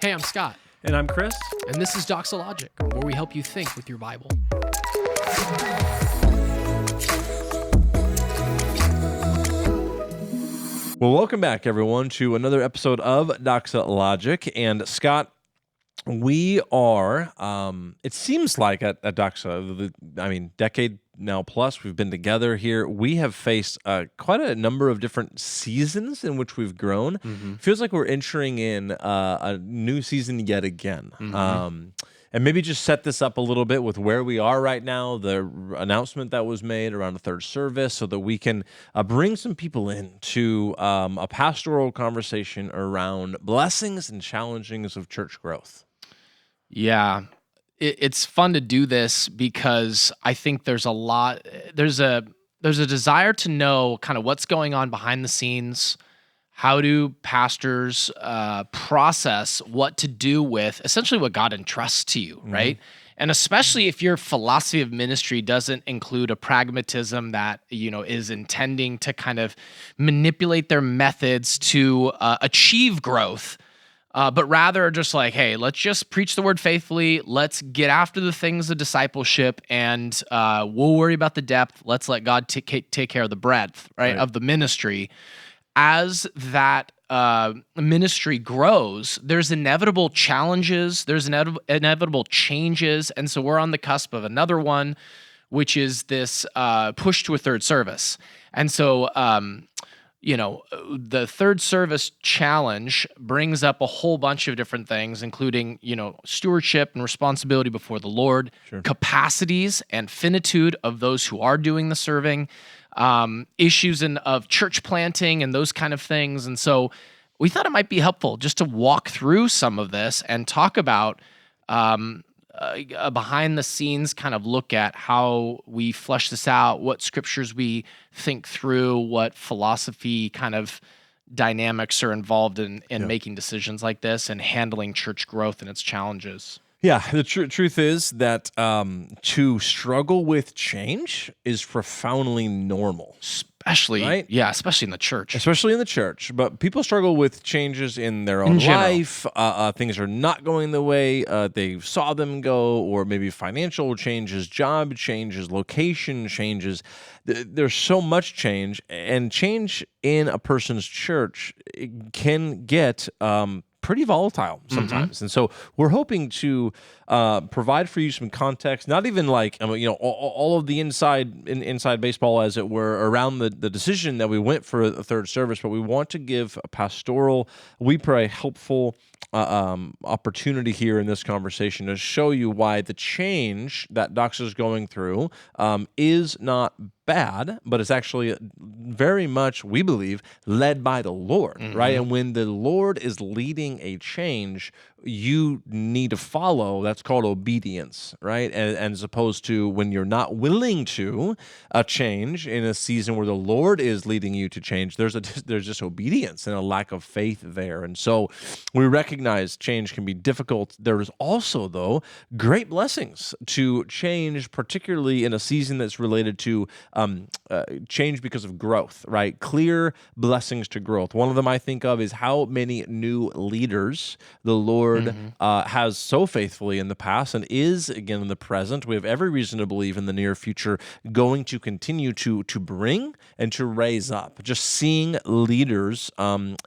Hey, I'm Scott, And I'm Chris. and this is Doxalogic, where we help you think with your Bible. Well, welcome back, everyone, to another episode of Doxalogic. And Scott, we are, it seems like at Doxa, decade now plus, we've been together here. We have faced quite a number of different seasons in which we've grown. Feels like we're entering in a new season yet again. And maybe just set this up a little bit with where we are right now, the announcement that was made around the third service, so that we can bring some people in to a pastoral conversation around blessings and challengings of church growth. Yeah, it's fun to do this because I think there's a desire to know kind of what's going on behind the scenes. How do pastors process what to do with essentially what God entrusts to you, right? And especially if your philosophy of ministry doesn't include a pragmatism that, is intending to kind of manipulate their methods to achieve growth, but rather just like, hey, let's just preach the word faithfully. Let's get after the things of discipleship, and we'll worry about the depth. Let's let God take care of the breadth, right, of the ministry. As that ministry grows, there's inevitable challenges, there's inevitable changes, and so we're on the cusp of another one, which is this push to a third service. And so, the third service challenge brings up a whole bunch of different things, including, stewardship and responsibility before the Lord, capacities and finitude of those who are doing the serving, issues of church planting and those kind of things. And so we thought it might be helpful just to walk through some of this and talk about a behind the scenes kind of look at how we flesh this out, what scriptures we think through, what philosophy kind of dynamics are involved in making decisions like this and handling church growth and its challenges. Yeah, the truth is that to struggle with change is profoundly normal. Especially, right? Yeah, especially in the church. Especially in the church. But people struggle with changes in their own life. Things are not going the way they saw them go, or maybe financial changes, job changes, location changes. There's so much change, and change in a person's church can get pretty volatile sometimes. And so we're hoping to provide for you some context, not even like, all of the inside baseball, as it were, around the decision that we went for a third service, but we want to give a pastoral, we pray, helpful opportunity here in this conversation to show you why the change that Doxa is going through is not bad, but it's actually very much, we believe, led by the Lord, right? And when the Lord is leading a change, you need to follow. That's called obedience, right? And as opposed to when you're not willing to change in a season where the Lord is leading you to change, there's just obedience and a lack of faith there. And so we recognize change can be difficult. There is also, though, great blessings to change, particularly in a season that's related to change because of growth, right? Clear blessings to growth. One of them I think of is how many new leaders the Lord has so faithfully in the past and is again in the present. We have every reason to believe in the near future going to continue to bring and to raise up. Just seeing leaders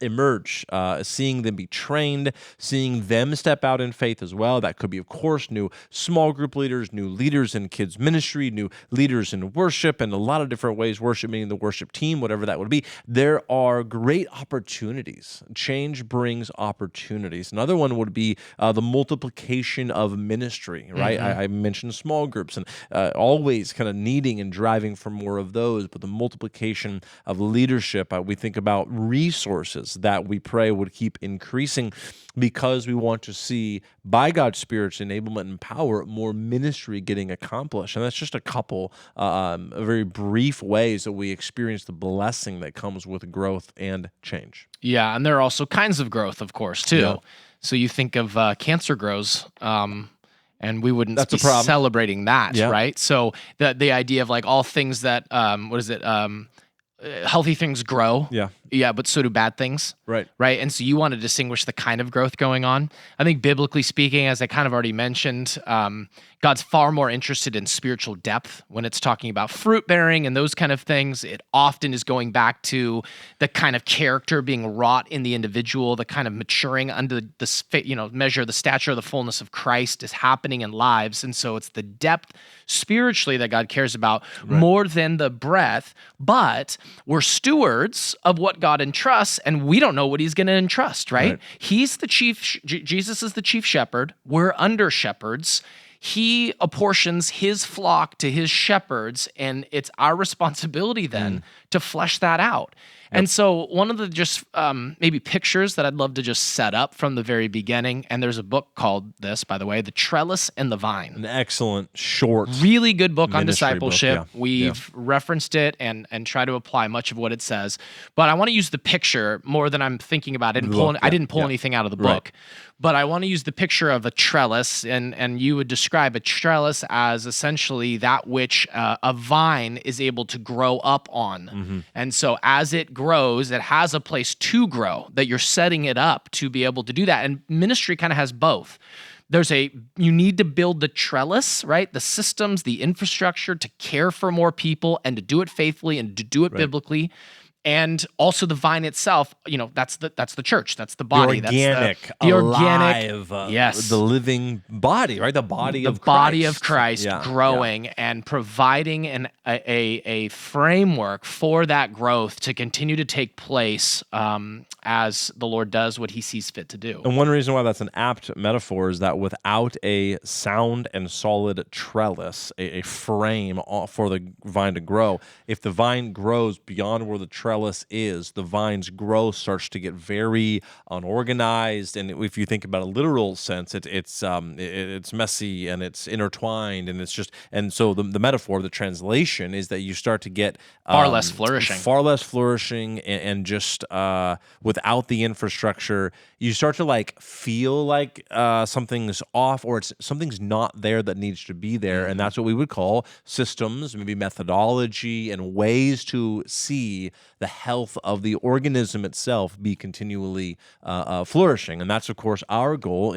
emerge, seeing them be trained, seeing them step out in faith as well. That could be, of course, new small group leaders, new leaders in kids ministry, new leaders in worship, and a lot of different ways, worship meaning the worship team, whatever that would be. There are great opportunities. Change brings opportunities. Another one would be the multiplication of ministry, right? I mentioned small groups and always kind of needing and driving for more of those, but the multiplication of leadership, we think about resources that we pray would keep increasing because we want to see, by God's Spirit's enablement and power, more ministry getting accomplished. And that's just a couple very brief ways that we experience the blessing that comes with growth and change. Yeah, and there are also kinds of growth, of course, too. Yeah. So you think of cancer grows, and we wouldn't be celebrating that, right? So the idea of like all things that, healthy things grow. Yeah. Yeah, but so do bad things. Right. Right. And so you want to distinguish the kind of growth going on. I think biblically speaking, as I kind of already mentioned, God's far more interested in spiritual depth when it's talking about fruit bearing and those kind of things. It often is going back to the kind of character being wrought in the individual, the kind of maturing under the measure, the stature of the fullness of Christ is happening in lives. And so it's the depth spiritually that God cares about more than the breadth. But we're stewards of what God entrusts, and we don't know what he's going to entrust, right? He's the chief, Jesus is the chief shepherd. We're under shepherds. He apportions his flock to his shepherds, and it's our responsibility then to flesh that out. And so one of the just maybe pictures that I'd love to just set up from the very beginning, and there's a book called this, by the way, The Trellis and the Vine. An excellent, short, really good book on discipleship. Book, yeah. We've referenced it and try to apply much of what it says. But I want to use the picture more than I'm thinking about it. I didn't pull anything out of the book. But I want to use the picture of a trellis, and you would describe a trellis as essentially that which a vine is able to grow up on. And so as it grows, it has a place to grow, that you're setting it up to be able to do that. And ministry kind of has both. You need to build the trellis, right? The systems, the infrastructure to care for more people and to do it faithfully and to do it biblically. And also the vine itself, that's the church, that's the body, the organic, yes, the living body, right? The body of Christ. Body of Christ growing and providing a framework for that growth to continue to take place as the Lord does what he sees fit to do. And one reason why that's an apt metaphor is that without a sound and solid trellis, a frame for the vine to grow, if the vine grows beyond where the trellis is, the vine's growth starts to get very unorganized, and if you think about a literal sense, it's messy and it's intertwined, and so the metaphor, the translation is that you start to get far less flourishing, and just without the infrastructure, you start to feel like something's off, or something's not there that needs to be there, and that's what we would call systems, maybe methodology, and ways to see the health of the organism itself be continually flourishing. And that's, of course, our goal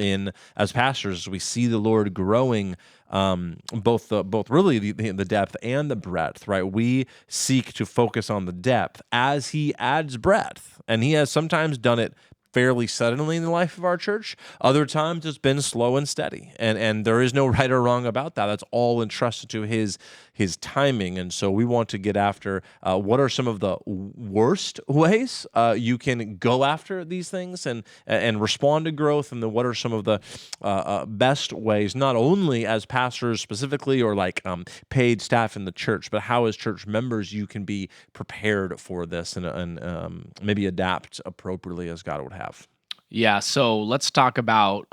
as pastors, as we see the Lord growing both really the depth and the breadth, right? We seek to focus on the depth as he adds breadth. And he has sometimes done it fairly suddenly in the life of our church. Other times it's been slow and steady, and there is no right or wrong about that. That's all entrusted to his timing. And so we want to get after what are some of the worst ways you can go after these things and respond to growth, and then what are some of the best ways, not only as pastors specifically or paid staff in the church, but how as church members you can be prepared for this and maybe adapt appropriately as God would have. Yeah, so let's talk about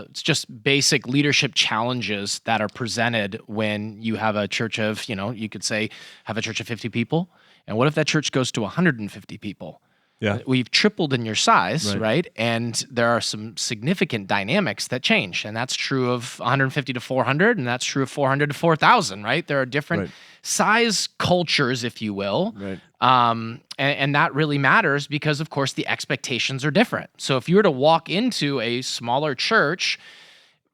it's just basic leadership challenges that are presented when you have a church of, you could say, have a church of 50 people. And what if that church goes to 150 people? Yeah. We've tripled in your size, right? And there are some significant dynamics that change. And that's true of 150 to 400, and that's true of 400 to 4,000, right? There are different size cultures, if you will. Right. And that really matters because, of course, the expectations are different. So if you were to walk into a smaller church,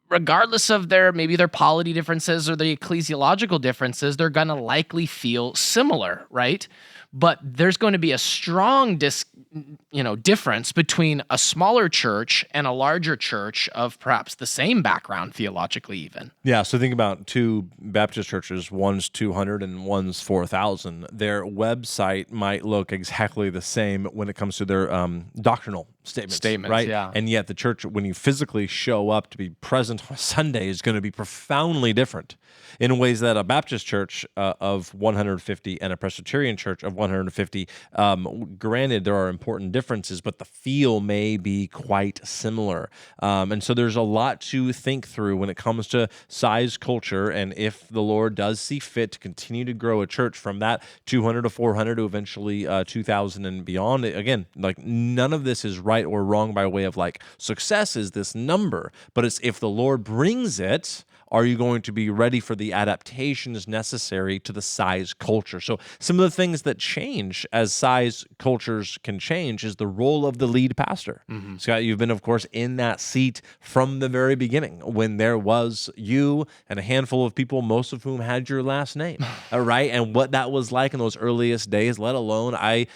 regardless of their polity differences or the ecclesiological differences, they're going to likely feel similar, right? But there's going to be a strong difference between a smaller church and a larger church of perhaps the same background theologically even. Yeah, so think about two Baptist churches, one's 200 and one's 4,000. Their website might look exactly the same when it comes to their doctrinal statements, right? Yeah. And yet the church, when you physically show up to be present on Sunday, is going to be profoundly different in ways that a Baptist church of 150 and a Presbyterian church of 150, granted, there are important differences, but the feel may be quite similar. And so there's a lot to think through when it comes to size culture, and if the Lord does see fit to continue to grow a church from that 200 to 400 to eventually 2,000 and beyond, again, none of this is right or wrong by way of success is this number, but it's if the Lord brings it, are you going to be ready for the adaptations necessary to the size culture? So some of the things that change as size cultures can change is the role of the lead pastor. Scott, you've been, of course, in that seat from the very beginning when there was you and a handful of people, most of whom had your last name, right? And what that was like in those earliest days, let alone I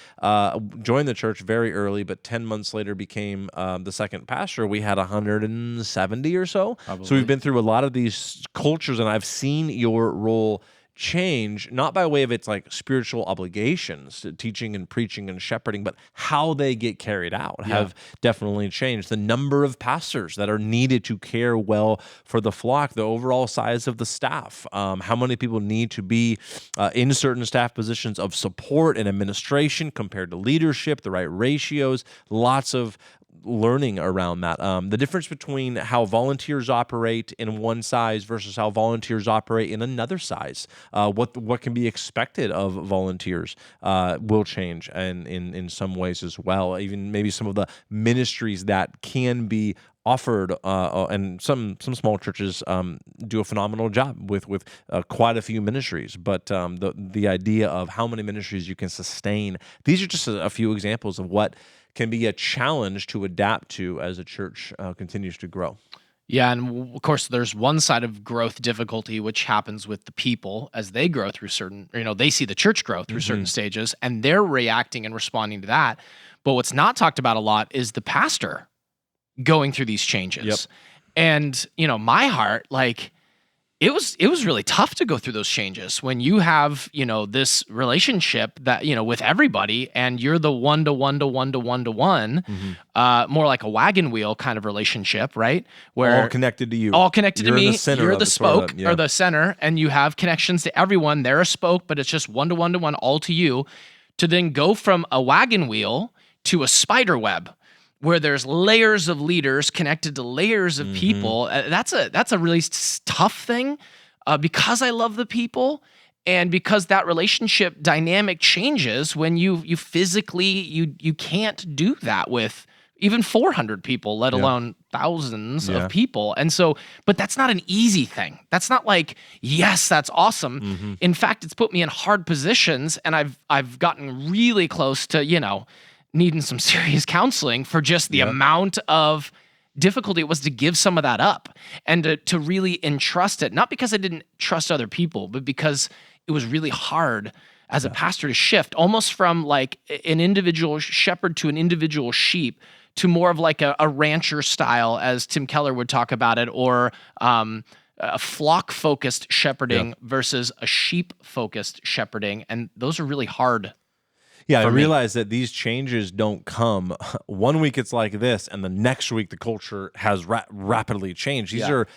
joined the church very early, but 10 months later became the second pastor. We had 170 or so. Probably. So we've been through a lot of these cultures, and I've seen your role change, not by way of its like spiritual obligations, teaching and preaching and shepherding, but how they get carried out have definitely changed. The number of pastors that are needed to care well for the flock, the overall size of the staff, how many people need to be in certain staff positions of support and administration compared to leadership, the right ratios, lots of learning around that. The difference between how volunteers operate in one size versus how volunteers operate in another size, what can be expected of volunteers will change, and in some ways as well. Even maybe some of the ministries that can be offered, and some small churches do a phenomenal job with quite a few ministries. But the idea of how many ministries you can sustain, these are just a few examples of what can be a challenge to adapt to as a church continues to grow. Yeah, and of course, there's one side of growth difficulty, which happens with the people as they grow through certain, they see the church grow through certain stages, and they're reacting and responding to that. But what's not talked about a lot is the pastor going through these changes. And, my heart, like, it was really tough to go through those changes when you have, this relationship that, with everybody, and you're the one-to-one, more like a wagon wheel kind of relationship, right? Where all connected to you. All connected to me. You're the spoke sort of, or the center, and you have connections to everyone. They're a spoke, but it's just one-to-one, all to you, to then go from a wagon wheel to a spider web, where there's layers of leaders connected to layers of people. That's a really tough thing because I love the people, and because that relationship dynamic changes when you physically, you can't do that with even 400 people, let alone thousands of people. And so, but that's not an easy thing. That's not like, yes, that's awesome. In fact, it's put me in hard positions, and I've gotten really close to, needing some serious counseling for just the amount of difficulty it was to give some of that up and to really entrust it. Not because I didn't trust other people, but because it was really hard as a pastor to shift almost from like an individual shepherd to an individual sheep to more of like a rancher style, as Tim Keller would talk about it, or a flock-focused shepherding versus a sheep-focused shepherding. And those are really hard. Yeah, I realize that these changes don't come one week it's like this, and the next week the culture has rapidly changed. These are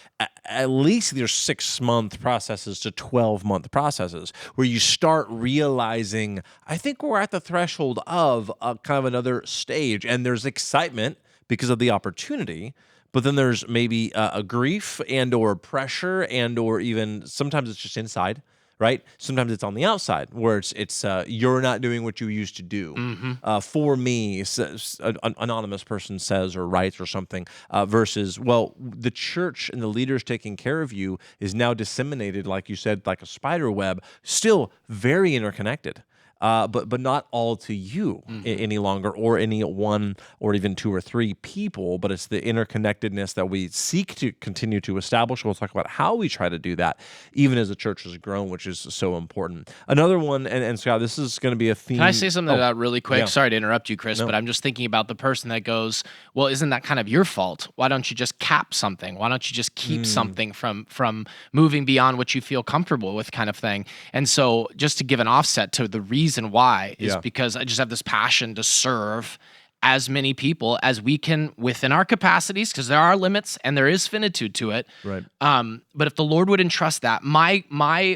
at least 6-month processes to 12-month processes where you start realizing, I think we're at the threshold of kind of another stage, and there's excitement because of the opportunity. But then there's maybe a grief and or pressure and or even sometimes it's just inside. Right? Sometimes it's on the outside where it's you're not doing what you used to do. For me, an anonymous person says or writes or something, versus, well, the church and the leaders taking care of you is now disseminated, like you said, like a spider web, still very interconnected. But not all to you any longer, or any one or even two or three people, but it's the interconnectedness that we seek to continue to establish. We'll talk about how we try to do that, even as the church has grown, which is so important. Another one, and Scott, this is going to be a theme. Can I say something to that really quick? Yeah. Sorry to interrupt you, Chris, but I'm just thinking about the person that goes, well, isn't that kind of your fault? Why don't you just cap something? Why don't you just keep something from moving beyond what you feel comfortable with, kind of thing? And so just to give an offset to the reason why is because I just have this passion to serve as many people as we can within our capacities, because there are limits and there is finitude to it. Right. But if the Lord would entrust that, my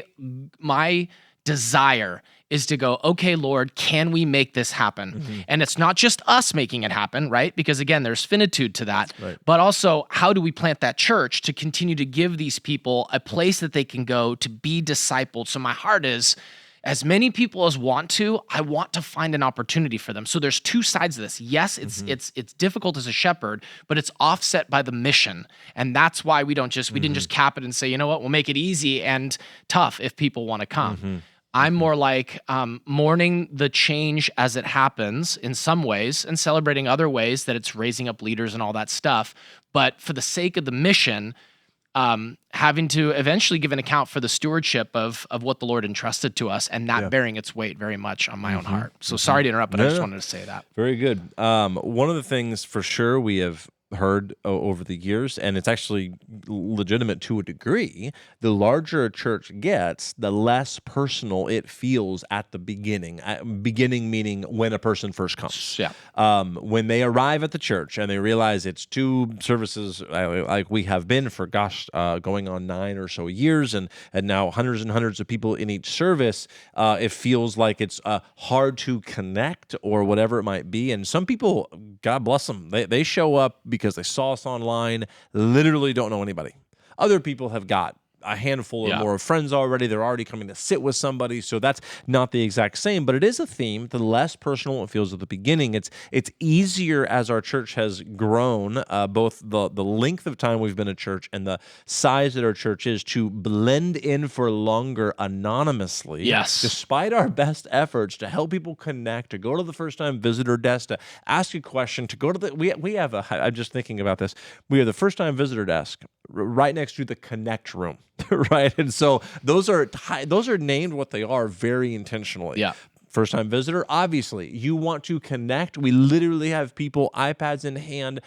desire is to go, okay, Lord, can we make this happen? And it's not just us making it happen, right? Because again, there's finitude to that. Right. But also, how do we plant that church to continue to give these people a place that they can go to be discipled? So my heart is, as many people as want to, I want to find an opportunity for them. So there's two sides of this. Yes, it's difficult as a shepherd, but it's offset by the mission. And that's why we didn't just cap it and say, you know what, we'll make it easy and tough if people want to come. I'm more like mourning the change as it happens in some ways and celebrating other ways that it's raising up leaders and all that stuff. But for the sake of the mission, having to eventually give an account for the stewardship of what the Lord entrusted to us, and that bearing its weight very much on my own heart. So sorry to interrupt, but I just wanted to say that. Very good. One of the things for sure we have heard over the years, and it's actually legitimate to a degree, the larger a church gets, the less personal it feels at the beginning. Beginning meaning when a person first comes. Yeah. When they arrive at the church and they realize it's two services like we have been for, going on 9 or so years, and now hundreds and hundreds of people in each service, it feels like it's hard to connect or whatever it might be. And some people, God bless them, they show up because they saw us online, literally don't know anybody. Other people have got a handful or more of friends already. They're already coming to sit with somebody, so that's not the exact same, but it is a theme. The less personal it feels at the beginning, it's easier as our church has grown, both the length of time we've been a church and the size that our church is, to blend in for longer anonymously. Yes. Despite our best efforts to help people connect, to go to the first-time visitor desk, to ask a question, to go to the... We have a... I'm just thinking about this. We have the first-time visitor desk right next to the connect room. Right, and so those are named what they are very intentionally. Yeah. First-time visitor, obviously, you want to connect. We literally have people, iPads in hand,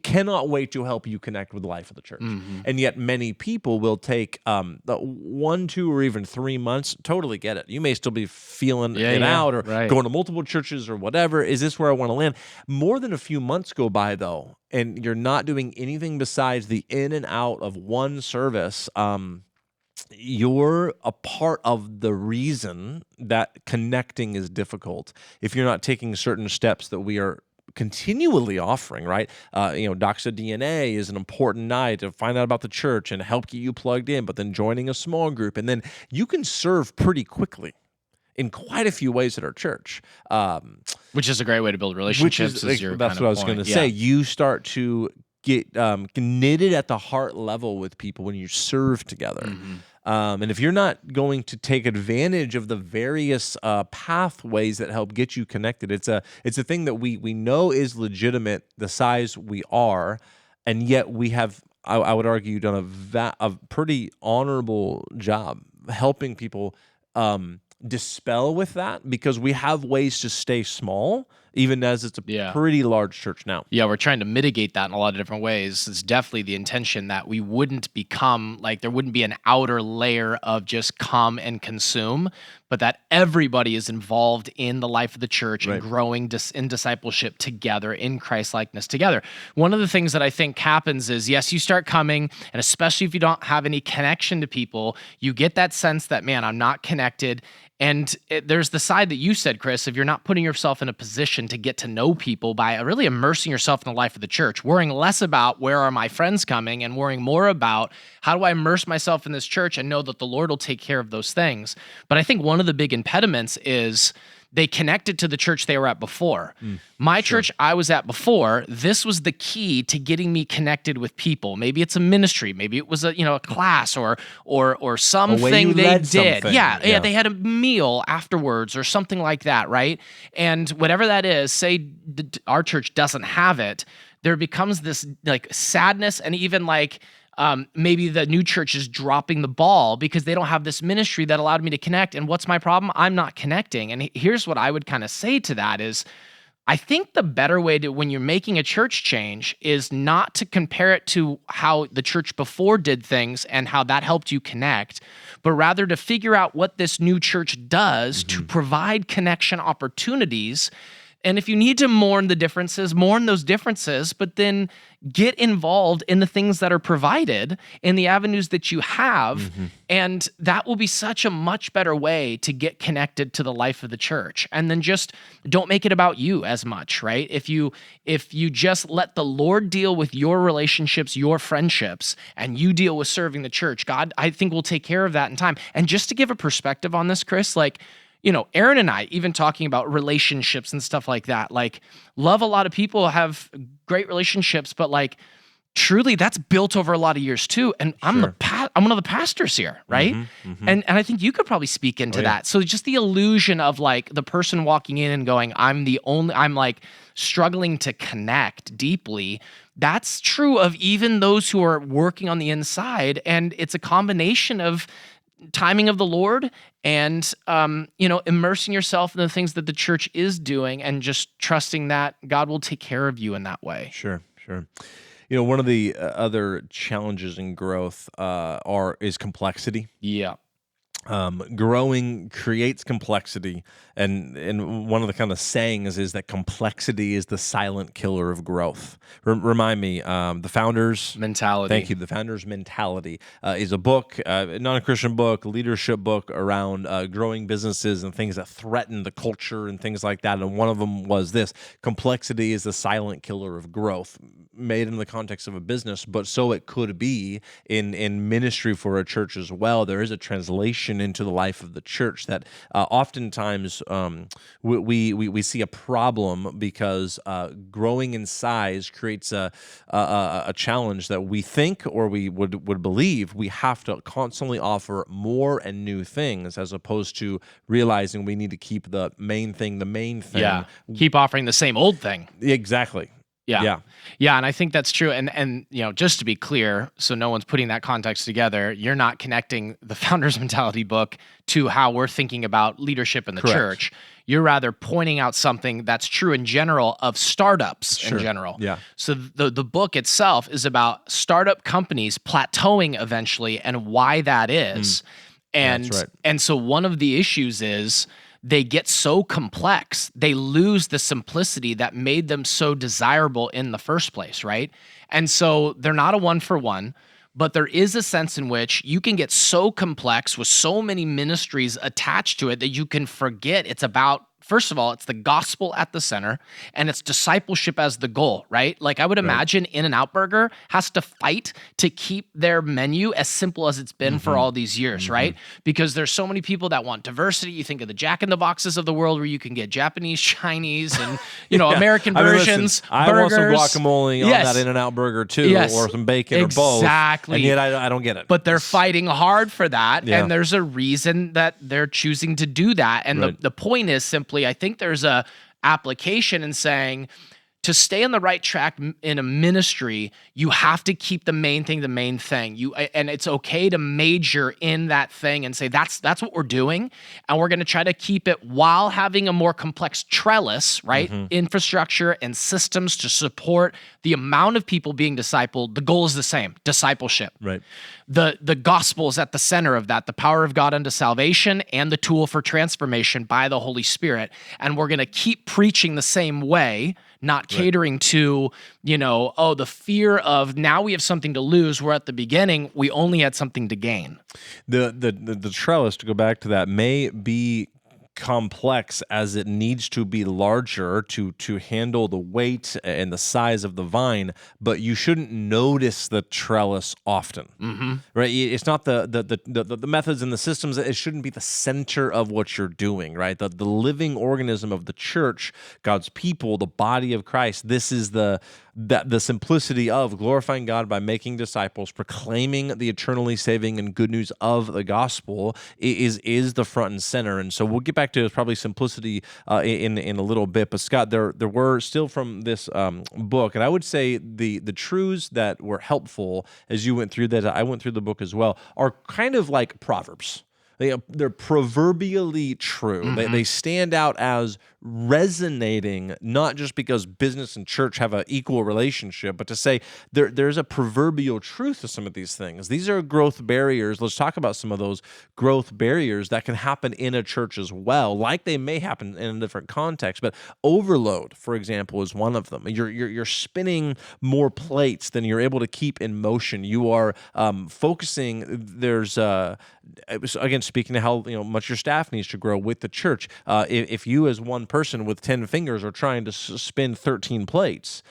cannot wait to help you connect with the life of the church. And yet many people will take 1, 2, or even 3 months. Totally get it. You may still be feeling it out, or going to multiple churches or whatever. Is this where I want to land? More than a few months go by, though, and you're not doing anything besides the in and out of one service. You're a part of the reason that connecting is difficult if you're not taking certain steps that we are continually offering, right? Doxa DNA is an important night to find out about the church and help get you plugged in, but then joining a small group, and then you can serve pretty quickly in quite a few ways at our church. Which is a great way to build relationships. That's what I was going to say. You start to get knitted at the heart level with people when you serve together. And if you're not going to take advantage of the various pathways that help get you connected, it's a thing that we know is legitimate, the size we are, and yet we have, I would argue, done a pretty honorable job helping people dispel with that, because we have ways to stay small, even as it's a pretty large church now. Yeah, we're trying to mitigate that in a lot of different ways. It's definitely the intention that we wouldn't become, like, there wouldn't be an outer layer of just come and consume, but that everybody is involved in the life of the church and growing in discipleship together, in Christ-likeness together. One of the things that I think happens is, yes, you start coming, and especially if you don't have any connection to people, you get that sense that, man, I'm not connected. And there's the side that you said, Chris, if you're not putting yourself in a position to get to know people by really immersing yourself in the life of the church, worrying less about where are my friends coming and worrying more about how do I immerse myself in this church and know that the Lord will take care of those things. But I think one of the big impediments is they connected to the church they were at before. My church I was at before, this was the key to getting me connected with people. Maybe it's a ministry, maybe it was a class or something they did. Something. Yeah, they had a meal afterwards or something like that, right? And whatever that is, say our church doesn't have it, there becomes this like sadness, and even like maybe the new church is dropping the ball because they don't have this ministry that allowed me to connect. And what's my problem? I'm not connecting. And here's what I would kind of say to that is, I think the better way to, when you're making a church change, is not to compare it to how the church before did things and how that helped you connect, but rather to figure out what this new church does to provide connection opportunities And if you need to mourn the differences, mourn those differences, but then get involved in the things that are provided in the avenues that you have. And that will be such a much better way to get connected to the life of the church. And then just don't make it about you as much, right? If you just let the Lord deal with your relationships, your friendships, and you deal with serving the church, God, I think, will take care of that in time. And just to give a perspective on this, Chris, like, Aaron and I, even talking about relationships and stuff like that, like, love a lot of people, have great relationships, but like, truly, that's built over a lot of years too. And I'm one of the pastors here, right? And I think you could probably speak into that. So just the illusion of like the person walking in and going, I'm like struggling to connect deeply. That's true of even those who are working on the inside. And it's a combination of timing of the Lord and, immersing yourself in the things that the church is doing and just trusting that God will take care of you in that way. Sure. One of the other challenges in growth is complexity. Yeah. Growing creates complexity, and one of the kind of sayings is that complexity is the silent killer of growth. Remind me, the Founders Mentality. Thank you. The Founders Mentality is a book, non-Christian book, leadership book around growing businesses and things that threaten the culture and things like that. And one of them was this: complexity is the silent killer of growth. Made in the context of a business, but so it could be in ministry for a church as well. There is a translation into the life of the church that oftentimes we see a problem because growing in size creates a challenge that we think, or we would believe, we have to constantly offer more and new things, as opposed to realizing we need to keep the main thing. Yeah. Keep offering the same old thing. Exactly. Yeah, and I think that's true. And just to be clear, so no one's putting that context together, you're not connecting the Founders Mentality book to how we're thinking about leadership in the church. You're rather pointing out something that's true in general of startups in general. Yeah. So the book itself is about startup companies plateauing eventually and why that is. That's right. And so one of the issues is they get so complex, they lose the simplicity that made them so desirable in the first place, right? And so they're not a one-for-one, but there is a sense in which you can get so complex with so many ministries attached to it that you can forget it's about, first of all, it's the gospel at the center, and it's discipleship as the goal, right? Like, I would imagine In-N-Out Burger has to fight to keep their menu as simple as it's been for all these years, right? Because there's so many people that want diversity. You think of the Jack in the Boxes of the world, where you can get Japanese, Chinese, and American versions. Listen, I want some guacamole on that In-N-Out Burger too, or some bacon or both. Exactly. And yet I don't get it. But they're fighting hard for that, and there's a reason that they're choosing to do that. And the point is simply, I think there's a application in saying, to stay on the right track in a ministry, you have to keep the main thing the main thing. And it's okay to major in that thing and say, that's what we're doing, and we're going to try to keep it while having a more complex trellis, right? Infrastructure and systems to support the amount of people being discipled. The goal is the same: discipleship. Right. The gospel is at the center of that, the power of God unto salvation and the tool for transformation by the Holy Spirit. And we're going to keep preaching the same way, not catering to, the fear of now we have something to lose, where at the beginning we only had something to gain. The trellis, to go back to that, may be complex as it needs to be larger to handle the weight and the size of the vine, but you shouldn't notice the trellis often, right? It's not the methods and the systems. It shouldn't be the center of what you're doing, right? The living organism of the church, God's people, the body of Christ. This is the simplicity of glorifying God by making disciples, proclaiming the eternally saving and good news of the gospel is the front and center. And so we'll get back to probably simplicity in a little bit. But Scott, there were still from this book, and I would say the truths that were helpful as you went through that, I went through the book as well, are kind of like Proverbs. they're proverbially true. They stand out as resonating, not just because business and church have an equal relationship, but to say there's a proverbial truth to some of these things. These are growth barriers. Let's talk about some of those growth barriers that can happen in a church as well, like they may happen in a different context. But overload, for example, is one of them. You're spinning more plates than you're able to keep in motion. You are focusing. There's again, speaking to how much your staff needs to grow with the church. If you as one person with 10 fingers are trying to spin 13 plates,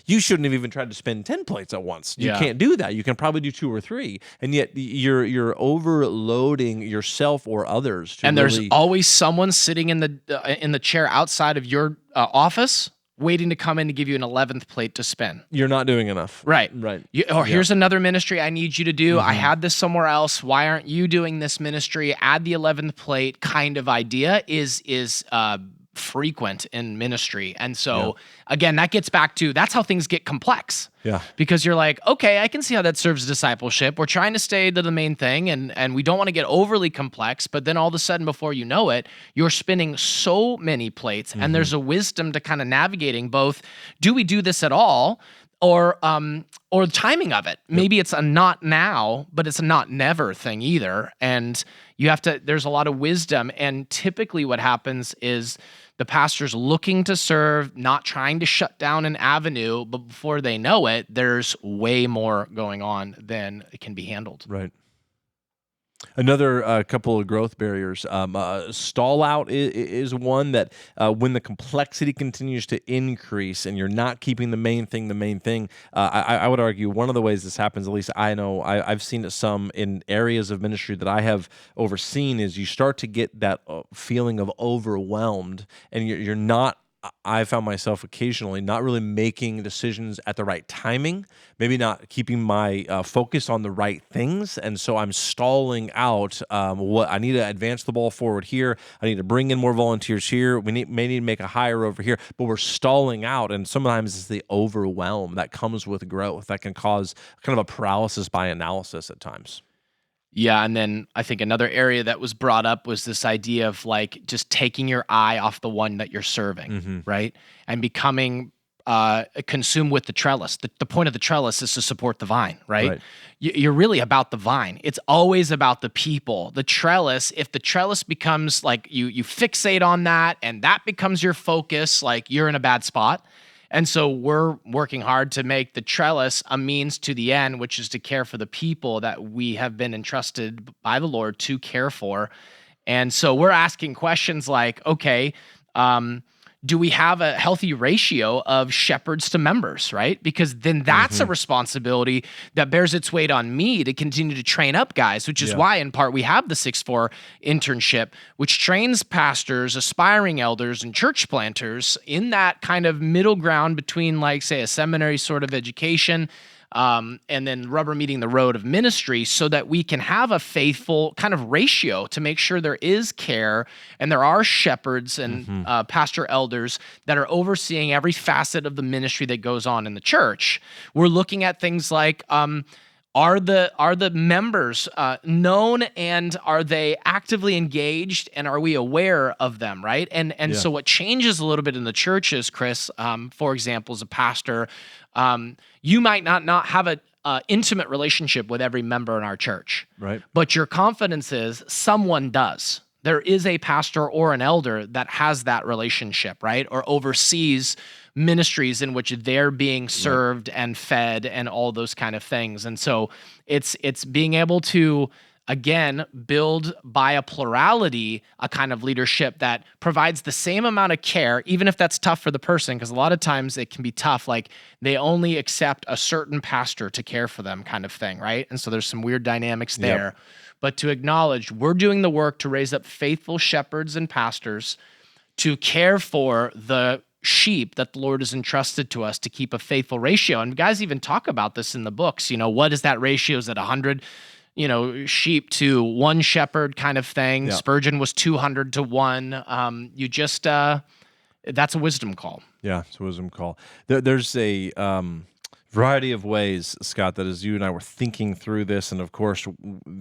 you shouldn't have even tried to spin 10 plates at once. You can't do that. You can probably do 2 or 3, and yet you're overloading yourself or others. And there's always someone sitting in the chair outside of your office waiting to come in to give you an 11th plate to spin. You're not doing enough. Right. Here's another ministry I need you to do. I had this somewhere else. Why aren't you doing this ministry? Add the 11th plate kind of idea is frequent in ministry. And so again, that gets back to, that's how things get complex. Yeah. Because you're like, okay, I can see how that serves discipleship. We're trying to stay to the main thing, and we don't want to get overly complex, but then all of a sudden, before you know it, you're spinning so many plates, and there's a wisdom to kind of navigating both, do we do this at all? Or the timing of it. Maybe it's a not now, but it's a not never thing either. And you have to, there's a lot of wisdom. And typically what happens is the pastor's looking to serve, not trying to shut down an avenue, but before they know it, there's way more going on than it can be handled. Right. Another couple of growth barriers. Stall out is one that when the complexity continues to increase and you're not keeping the main thing, I would argue one of the ways this happens, at least I know, I've seen it some in areas of ministry that I have overseen, is you start to get that feeling of overwhelmed, and you're not, I found myself occasionally not really making decisions at the right timing, maybe not keeping my focus on the right things, and so I'm stalling out. What I need to advance the ball forward here. I need to bring in more volunteers here. We may need to make a hire over here, but we're stalling out, and sometimes it's the overwhelm that comes with growth that can cause kind of a paralysis by analysis at times. Yeah, and then I think another area that was brought up was this idea of like just taking your eye off the one that you're serving, right? And becoming consumed with the trellis. The point of the trellis is to support the vine, right? You're really about the vine. It's always about the people. The trellis, if the trellis becomes like you fixate on that and that becomes your focus, like you're in a bad spot. And so we're working hard to make the trellis a means to the end, which is to care for the people that we have been entrusted by the Lord to care for. And so we're asking questions like, okay, do we have a healthy ratio of shepherds to members, right? Because then that's a responsibility that bears its weight on me to continue to train up guys, which is why in part we have the 6-4 internship, which trains pastors, aspiring elders, and church planters in that kind of middle ground between, like, say, a seminary sort of education and then rubber meeting the road of ministry, so that we can have a faithful kind of ratio to make sure there is care and there are shepherds and pastor elders that are overseeing every facet of the ministry that goes on in the church. We're looking at things like, are the members known, and are they actively engaged, and are we aware of them, right? And so what changes a little bit in the churches, Chris, for example, as a pastor, you might not have an intimate relationship with every member in our church, right? But your confidence is someone does. There is a pastor or an elder that has that relationship, right? Or oversees ministries in which they're being served and fed and all those kind of things. And so it's being able to, again, build by a plurality, a kind of leadership that provides the same amount of care, even if that's tough for the person, because a lot of times it can be tough. Like they only accept a certain pastor to care for them kind of thing, right? And so there's some weird dynamics there. But to acknowledge we're doing the work to raise up faithful shepherds and pastors to care for the sheep that the Lord has entrusted to us, to keep a faithful ratio. And guys even talk about this in the books. What is that ratio? Is it 100 sheep to one shepherd kind of thing? Spurgeon was 200 to 1. That's a wisdom call. Yeah, it's a wisdom call. There's a Variety of ways, Scott, that as you and I were thinking through this, and of course,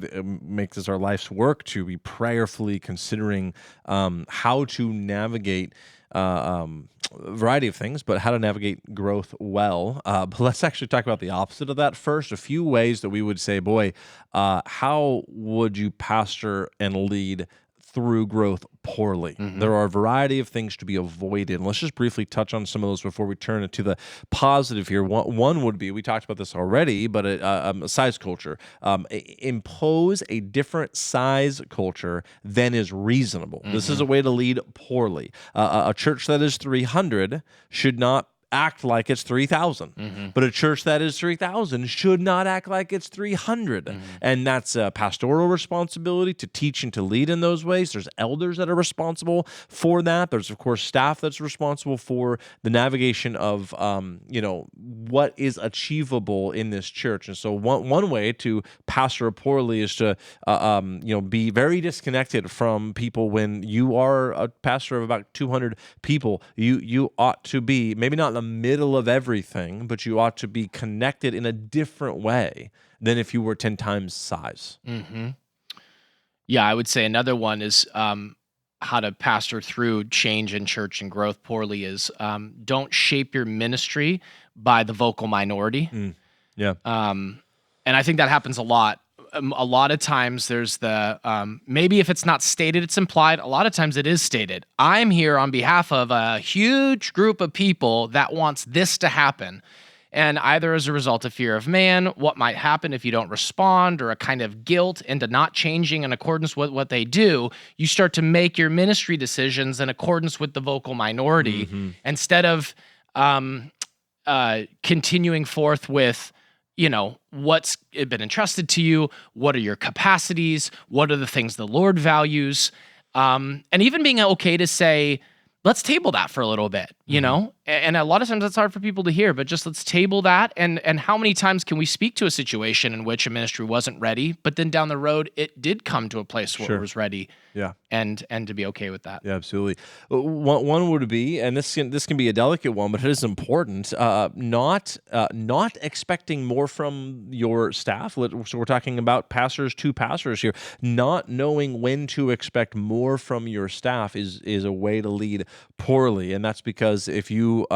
it makes this our life's work to be prayerfully considering how to navigate a variety of things, but how to navigate growth well. But let's actually talk about the opposite of that first. A few ways that we would say, boy, how would you pastor and lead through growth poorly? There are a variety of things to be avoided. And let's just briefly touch on some of those before we turn it to the positive here. One would be, we talked about this already, but a size culture. Impose a different size culture than is reasonable. This is a way to lead poorly. A church that is 300 should not act like it's 3,000. But a church that is 3,000 should not act like it's 300. And that's a pastoral responsibility to teach and to lead in those ways. There's elders that are responsible for that. There's, of course, staff that's responsible for the navigation of, what is achievable in this church. And so one way to pastor poorly is to, be very disconnected from people. When you are a pastor of about 200 people, you ought to be, maybe not in the middle of everything, but you ought to be connected in a different way than if you were 10 times size. Yeah, I would say another one is how to pastor through change in church and growth poorly is don't shape your ministry by the vocal minority. Yeah. And I think that happens a lot. A lot of times there's the, maybe if it's not stated, it's implied. A lot of times it is stated. I'm here on behalf of a huge group of people that wants this to happen. And either as a result of fear of man, what might happen if you don't respond, or a kind of guilt into not changing in accordance with what they do, you start to make your ministry decisions in accordance with the vocal minority instead of continuing forth with, what's been entrusted to you, what are your capacities, what are the things the Lord values, and even being okay to say, let's table that for a little bit, And a lot of times that's hard for people to hear, but just let's table that. And how many times can we speak to a situation in which a ministry wasn't ready, but then down the road it did come to a place where it was ready? Yeah. And to be okay with that. Yeah, absolutely. One would be, and this can be a delicate one, but it is important, not expecting more from your staff. So we're talking about pastors to pastors here. Not knowing when to expect more from your staff is a way to lead poorly. And that's because if you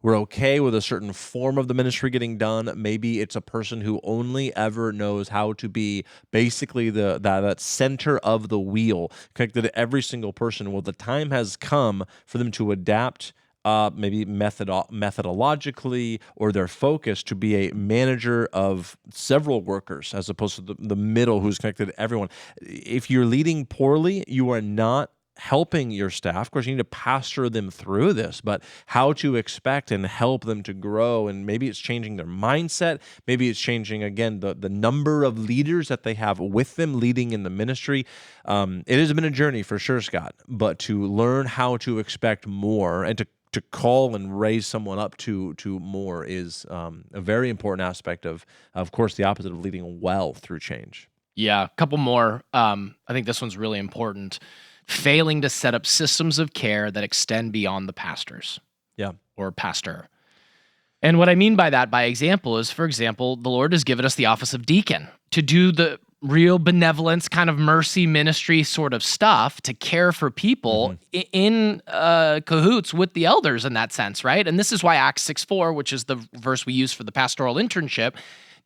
were okay with a certain form of the ministry getting done, maybe it's a person who only ever knows how to be basically that center of the wheel, connected to every single person. Well, the time has come for them to adapt maybe methodologically or their focus to be a manager of several workers as opposed to the middle who's connected to everyone. If you're leading poorly, you are not helping your staff. Of course, you need to pastor them through this, but how to expect and help them to grow. And maybe it's changing their mindset. Maybe it's changing, again, the number of leaders that they have with them leading in the ministry. It has been a journey for sure, Scott, but to learn how to expect more and to call and raise someone up to more is a very important aspect of course, the opposite of leading well through change. Yeah, a couple more. I think this one's really important. Failing to set up systems of care that extend beyond the pastors. Yeah. Or pastor. And what I mean by that, by example, is, for example, the Lord has given us the office of deacon to do the real benevolence, kind of mercy ministry sort of stuff, to care for people in cahoots with the elders in that sense, right? And this is why Acts 6:4, which is the verse we use for the pastoral internship,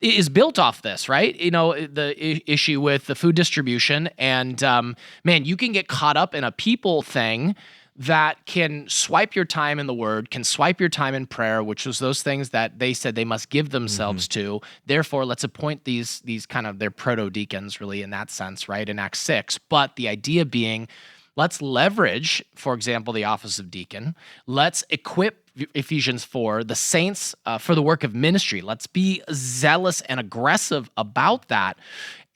is built off this, right? The issue with the food distribution. And man, you can get caught up in a people thing that can swipe your time in the word, can swipe your time in prayer, which was those things that they said they must give themselves to. Therefore, let's appoint these kind of their proto-deacons, really, in that sense, right, in Acts 6. But the idea being, let's leverage, for example, the office of deacon. Let's equip, Ephesians 4, the saints for the work of ministry. Let's be zealous and aggressive about that.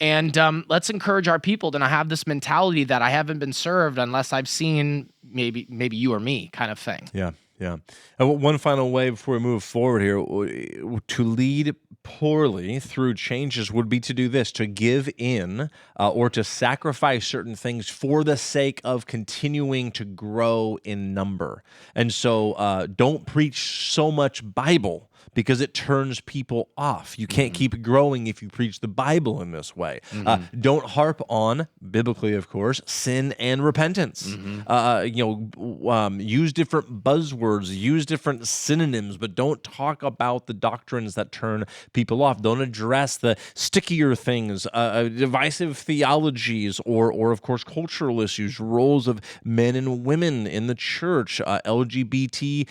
And let's encourage our people to not have this mentality that I haven't been served unless I've seen maybe you or me kind of thing. Yeah. One final way before we move forward here, to lead poorly through changes would be to do this, to give in or to sacrifice certain things for the sake of continuing to grow in number. And so don't preach so much Bible because it turns people off. You can't keep growing if you preach the Bible in this way. Don't harp on, biblically of course, sin and repentance. Use different buzzwords, use different synonyms, but don't talk about the doctrines that turn people off. Don't address the stickier things, divisive theologies, or of course cultural issues, roles of men and women in the church, LGBTQ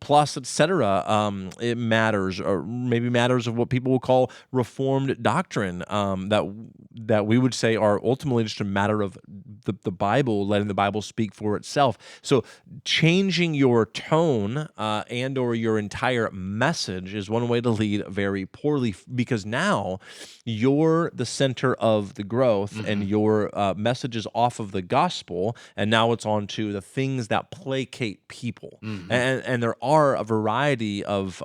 plus, etc. It matters, or maybe matters of what people will call Reformed doctrine, that we would say are ultimately just a matter of the Bible, letting the Bible speak for itself. So changing your tone and or your entire message is one way to lead very poorly, because now you're the center of the growth and your message is off of the gospel, and now it's on to the things that placate people. And there are a variety of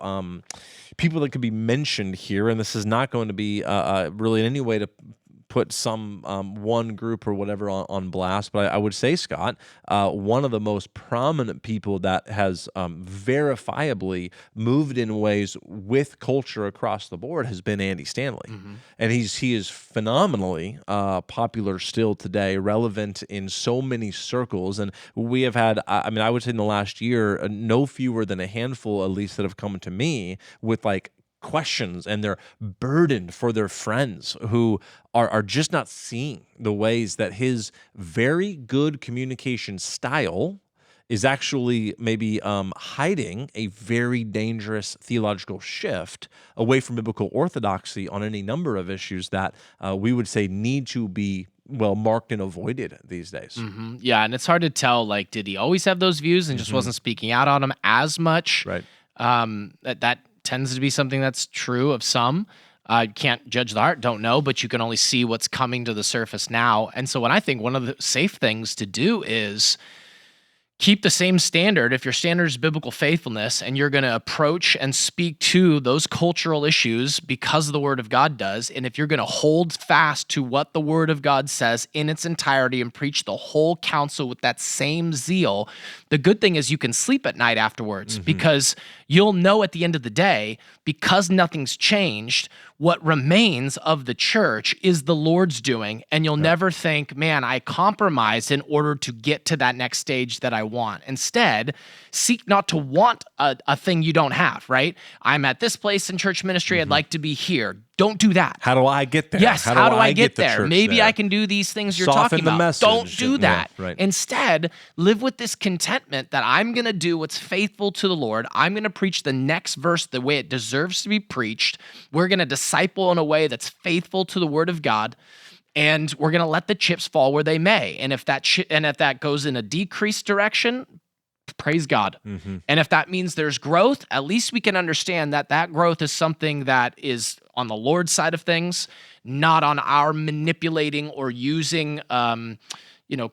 people that could be mentioned here, and this is not going to be really in any way to put some one group or whatever on blast, but I would say, Scott, one of the most prominent people that has verifiably moved in ways with culture across the board has been Andy Stanley. And he is phenomenally popular still today, relevant in so many circles. And we have had, I would say in the last year, no fewer than a handful at least that have come to me with like questions, and they're burdened for their friends who are just not seeing the ways that his very good communication style is actually maybe hiding a very dangerous theological shift away from biblical orthodoxy on any number of issues that we would say need to be marked and avoided these days. Yeah, and it's hard to tell, like, did he always have those views and just wasn't speaking out on them as much? Right. That tends to be something that's true of some. You can't judge the heart, don't know, but you can only see what's coming to the surface now. And so when I think one of the safe things to do is keep the same standard. If your standard is biblical faithfulness and you're going to approach and speak to those cultural issues because the Word of God does, and if you're going to hold fast to what the Word of God says in its entirety and preach the whole counsel with that same zeal, the good thing is you can sleep at night afterwards, because you'll know at the end of the day, because nothing's changed, what remains of the church is the Lord's doing, and you'll never think, man, I compromised in order to get to that next stage that I want. Instead, seek not to want a thing you don't have, right? I'm at this place in church ministry, I'd like to be here. Don't do that. How do I get there? Yes, how do I get there? Maybe there? I can do these things you're Soften talking the about. message. Don't do that. Yeah, right. Instead, live with this contentment that I'm going to do what's faithful to the Lord. I'm going to preach the next verse the way it deserves to be preached. We're going to disciple in a way that's faithful to the Word of God. And we're going to let the chips fall where they may. And if that goes in a decreased direction, praise God. And if that means there's growth, at least we can understand that that growth is something that is on the Lord's side of things, not on our manipulating or using,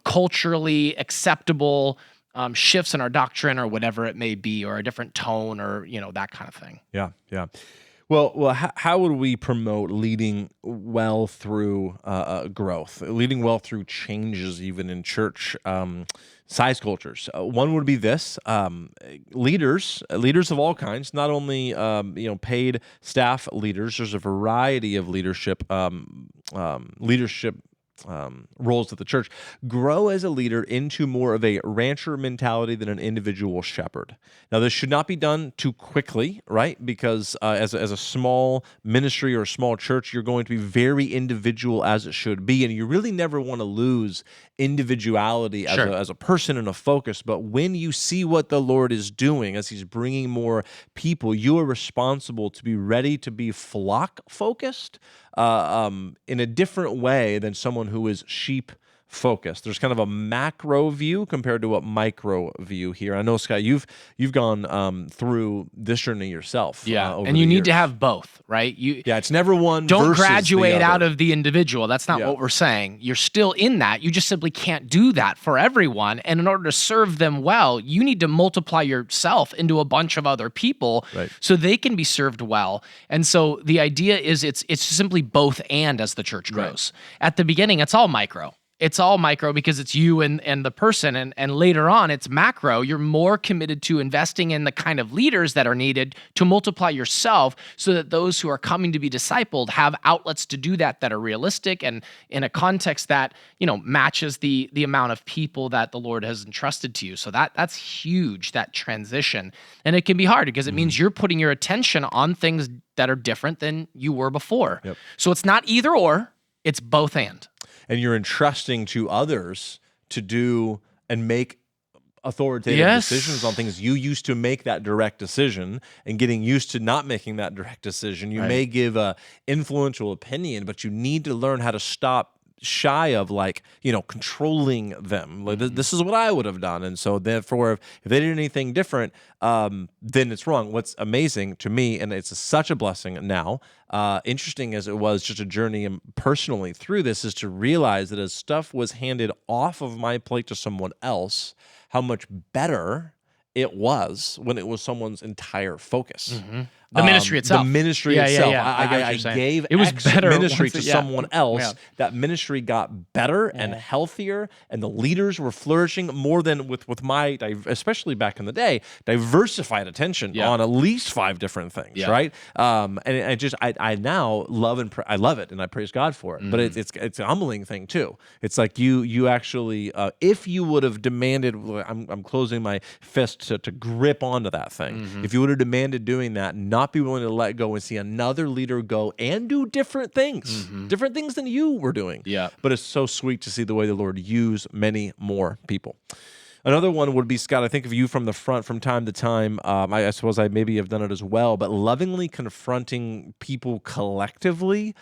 culturally acceptable shifts in our doctrine or whatever it may be, or a different tone, or that kind of thing. Yeah. Well, how would we promote leading well through growth, leading well through changes, even in church size cultures? One would be this: leaders of all kinds, not only paid staff leaders. There's a variety of leadership roles at the church. Grow as a leader into more of a rancher mentality than an individual shepherd. Now, this should not be done too quickly, right? Because as a small ministry or a small church, you're going to be very individual, as it should be, and you really never want to lose individuality as a person and a focus. But when you see what the Lord is doing as He's bringing more people, you are responsible to be ready to be flock focused in a different way than someone who is sheep focused. There's kind of a macro view compared to a micro view here. I know, Scott, you've gone through this journey yourself. Yeah, over and you the need years. to have both, right? It's never one. Don't versus graduate the out other. of the individual. That's not what we're saying. You're still in that. You just simply can't do that for everyone. And in order to serve them well, you need to multiply yourself into a bunch of other people, so they can be served well. And so the idea is it's simply both and as the church grows. At the beginning, it's all micro. it's all micro because it's you and the person. And later on, it's macro. You're more committed to investing in the kind of leaders that are needed to multiply yourself so that those who are coming to be discipled have outlets to do that are realistic and in a context that, matches the amount of people that the Lord has entrusted to you. So that's huge, that transition. And it can be hard because it means you're putting your attention on things that are different than you were before. Yep. So it's not either or, it's both and. And you're entrusting to others to do and make authoritative decisions on things. You used to make that direct decision, and getting used to not making that direct decision. You may give a influential opinion, but you need to learn how to stop shy of controlling them. Like, this is what I would have done, and so therefore if they did anything different, then it's wrong. What's amazing to me, and it's such a blessing now, interesting as it was just a journey personally through this, is to realize that as stuff was handed off of my plate to someone else, how much better it was when it was someone's entire focus. The ministry itself. The ministry itself. Yeah. I gave it was better ministry to once someone else. Yeah. That ministry got better and healthier, and the leaders were flourishing more than with my, especially back in the day, diversified attention on at least 5 different things, right? And I now love I love it, and I praise God for it. But it's a humbling thing too. It's like you actually, if you would have demanded, I'm closing my fist to grip onto that thing. If you would have demanded doing that, not be willing to let go and see another leader go and do different things than you were doing. Yeah. But it's so sweet to see the way the Lord use many more people. Another one would be, Scott, I think of you from the front from time to time. I suppose I maybe have done it as well, but lovingly confronting people collectively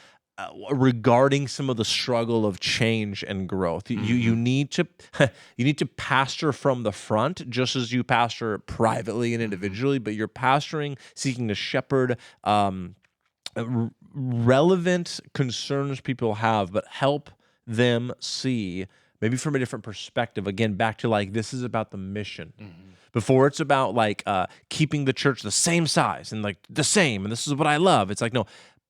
regarding some of the struggle of change and growth. You need to pastor from the front, just as you pastor privately and individually, but you're pastoring, seeking to shepherd relevant concerns people have, but help them see maybe from a different perspective. Again, back to this is about the mission. Before it's about keeping the church the same size and the same, and this is what I love. It's no,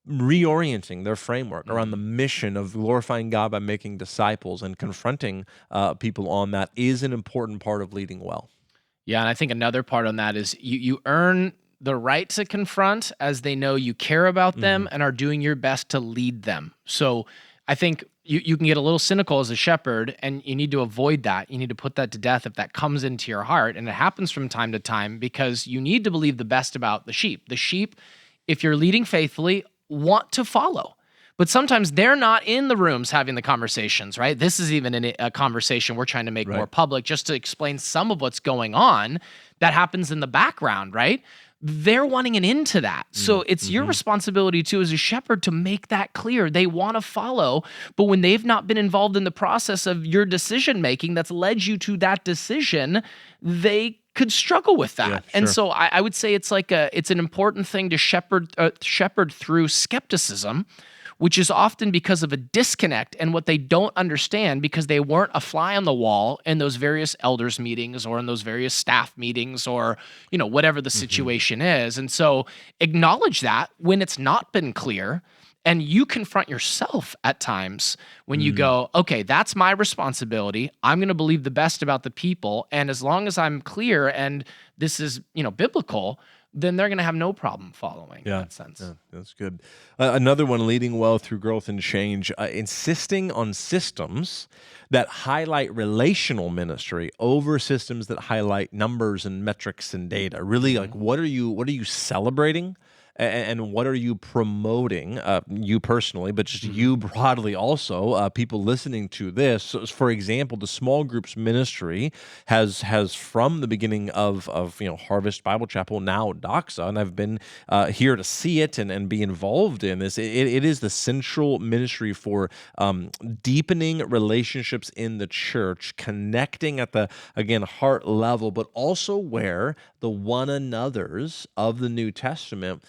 reorienting their framework around the mission of glorifying God by making disciples, and confronting people on that is an important part of leading well. Yeah, and I think another part on that is you earn the right to confront as they know you care about them and are doing your best to lead them. So I think you can get a little cynical as a shepherd, and you need to avoid that. You need to put that to death if that comes into your heart, and it happens from time to time because you need to believe the best about the sheep. The sheep, if you're leading faithfully, want to follow. But sometimes they're not in the rooms having the conversations, right? This is even a conversation we're trying to make more public just to explain some of what's going on that happens in the background, right? They're wanting an into that. So it's your responsibility too as a shepherd to make that clear. They want to follow, but when they've not been involved in the process of your decision making that's led you to that decision, they could struggle with that. Yeah, sure. And so I would say it's it's an important thing to shepherd through skepticism, which is often because of a disconnect and what they don't understand because they weren't a fly on the wall in those various elders meetings or in those various staff meetings or, whatever the situation is. And so acknowledge that when it's not been clear, and you confront yourself at times when you go, okay, that's my responsibility. I'm going to believe the best about the people. And as long as I'm clear and this is, biblical, then they're going to have no problem following in that sense. Yeah, that's good. Another one, leading well through growth and change, insisting on systems that highlight relational ministry over systems that highlight numbers and metrics and data. Really, what are you celebrating? And what are you promoting, you personally, but just you broadly also, people listening to this? So for example, the small groups ministry has from the beginning of Harvest Bible Chapel, now Doxa, and I've been here to see it and be involved in this. It is the central ministry for deepening relationships in the church, connecting at the, again, heart level, but also where the one another's of the New Testament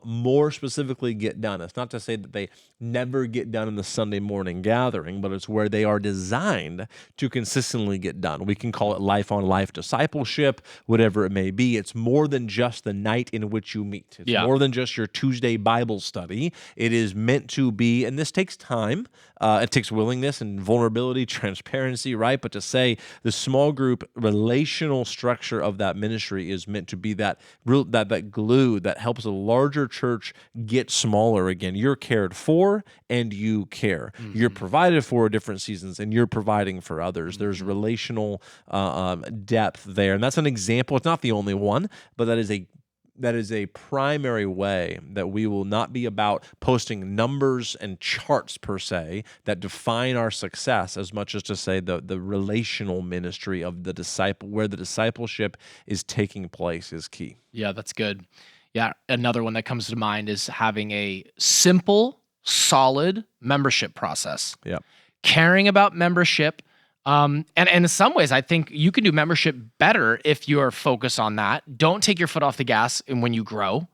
more specifically get done. It's not to say that they never get done in the Sunday morning gathering, but it's where they are designed to consistently get done. We can call it life on life discipleship, whatever it may be. It's more than just the night in which you meet. It's more than just your Tuesday Bible study. It is meant to be, and this takes time. It takes willingness and vulnerability, transparency, right? But to say the small group relational structure of that ministry is meant to be that glue that helps a larger church get smaller again. You're cared for and you care. You're provided for at different seasons and you're providing for others. There's relational depth there. And that's an example. It's not the only one, but that is a primary way that we will not be about posting numbers and charts per se that define our success as much as to say the relational ministry of the disciple, where the discipleship is taking place, is key. Yeah, that's good. Yeah, another one that comes to mind is having a simple, solid membership process. Yeah. Caring about membership. And in some ways, I think you can do membership better if you're focused on that. Don't take your foot off the gas when you grow.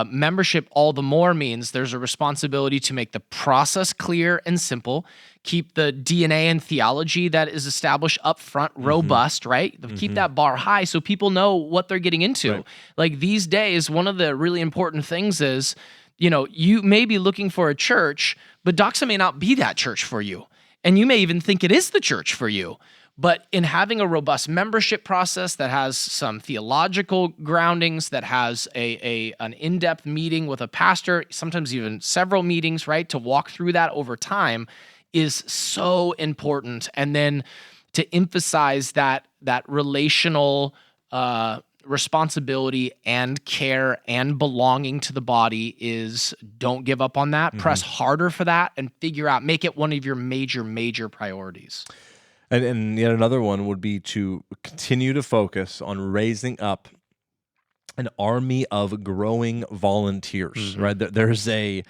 Membership all the more means there's a responsibility to make the process clear and simple, keep the DNA and theology that is established up front robust, right? Keep that bar high so people know what they're getting into. Right. Like these days, one of the really important things is, you may be looking for a church, but Doxa may not be that church for you. And you may even think it is the church for you. But in having a robust membership process that has some theological groundings, that has an in-depth meeting with a pastor, sometimes even several meetings, right, to walk through that over time is so important. And then to emphasize that relational responsibility and care and belonging to the body is, don't give up on that. Press harder for that and make it one of your major priorities. And yet another one would be to continue to focus on raising up an army of growing volunteers, right? There's a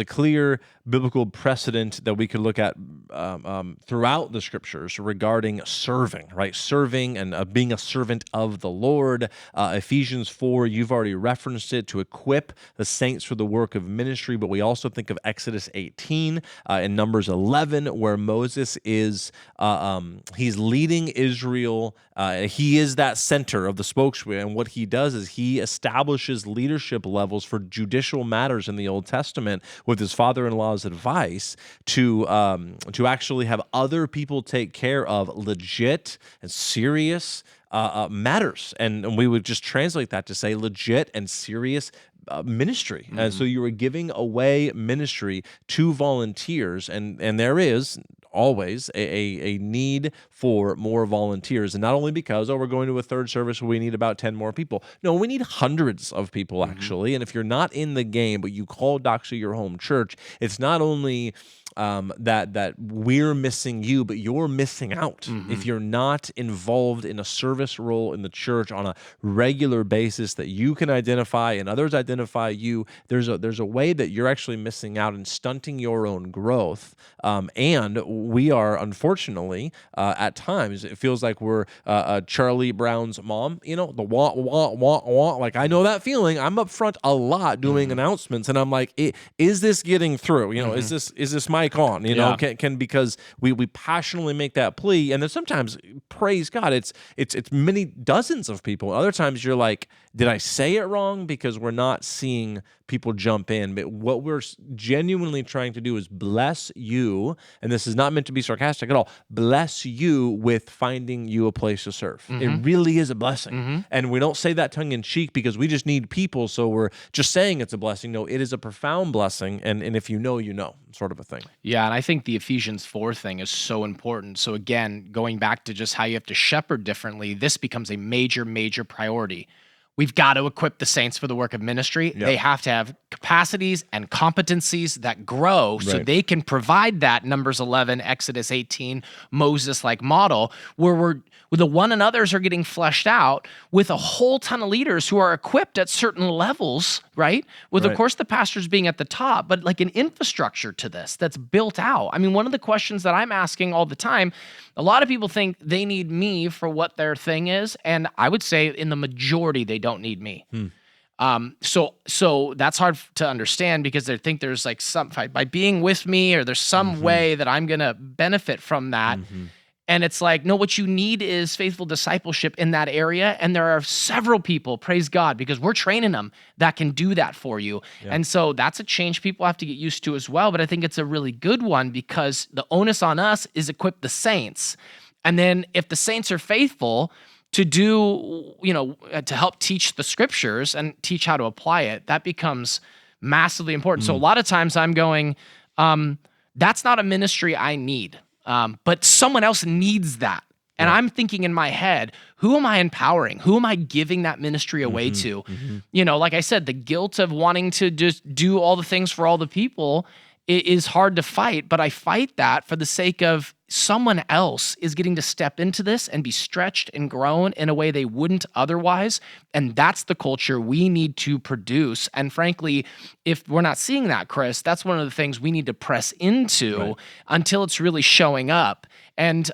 clear biblical precedent that we could look at throughout the scriptures regarding serving, right? Serving and being a servant of the Lord. Ephesians 4, you've already referenced it, to equip the saints for the work of ministry, but we also think of Exodus 18 and Numbers 11, where Moses is, he's leading Israel. He is that center of the spokesman, and what he does is he establishes leadership levels for judicial matters in the Old Testament with his father-in-law's advice to actually have other people take care of legit and serious matters. And we would just translate that to say legit and serious ministry. And so you were giving away ministry to volunteers, and there is always a need for more volunteers. And not only because, we're going to a third service where we need about 10 more people. No, we need hundreds of people, actually. And if you're not in the game, but you call Doxa your home church, it's not only that we're missing you, but you're missing out. If you're not involved in a service role in the church on a regular basis that you can identify and others identify you, there's a way that you're actually missing out and stunting your own growth. And we are, unfortunately, at times, it feels like we're Charlie Brown's mom, the wah. Like, I know that feeling. I'm up front a lot doing announcements, and I'm like, is this getting through? Is this mic on? Can because we passionately make that plea, and then sometimes, praise God, it's many dozens of people. Other times you're like, did I say it wrong? Because we're not seeing people jump in. But what we're genuinely trying to do is bless you, and this is not meant to be sarcastic at all, bless you with finding you a place to serve. It really is a blessing. And we don't say that tongue in cheek because we just need people, so we're just saying it's a blessing. No, it is a profound blessing, and if you know, sort of a thing. Yeah, and I think the Ephesians 4 thing is so important. So again, going back to just how you have to shepherd differently, this becomes a major priority. We've got to equip the saints for the work of ministry. Yep. They have to have capacities and competencies that grow so Right. they can provide that Numbers 11, Exodus 18, Moses-like model where the one another's are getting fleshed out with a whole ton of leaders who are equipped at certain levels, right? With, Right. of course, the pastors being at the top, but like an infrastructure to this that's built out. I mean, one of the questions that I'm asking all the time, a lot of people think they need me for what their thing is, and I would say in the majority, they don't need me. So that's hard to understand because they think there's like some by being with me or there's some way that I'm gonna benefit from that. And it's like, no, what you need is faithful discipleship in that area. And there are several people, praise God, because we're training them that can do that for you. Yeah. And so that's a change people have to get used to as well. But I think it's a really good one because the onus on us is equip the saints. And then if the saints are faithful to do, to help teach the scriptures and teach how to apply it, that becomes massively important. So a lot of times I'm going, that's not a ministry I need. But someone else needs that. And I'm thinking in my head, who am I empowering? Who am I giving that ministry away to? Like I said, the guilt of wanting to just do all the things for all the people is hard to fight, but I fight that for the sake of someone else is getting to step into this and be stretched and grown in a way they wouldn't otherwise. And that's the culture we need to produce. And frankly, if we're not seeing that, Chris, that's one of the things we need to press into until it's really showing up and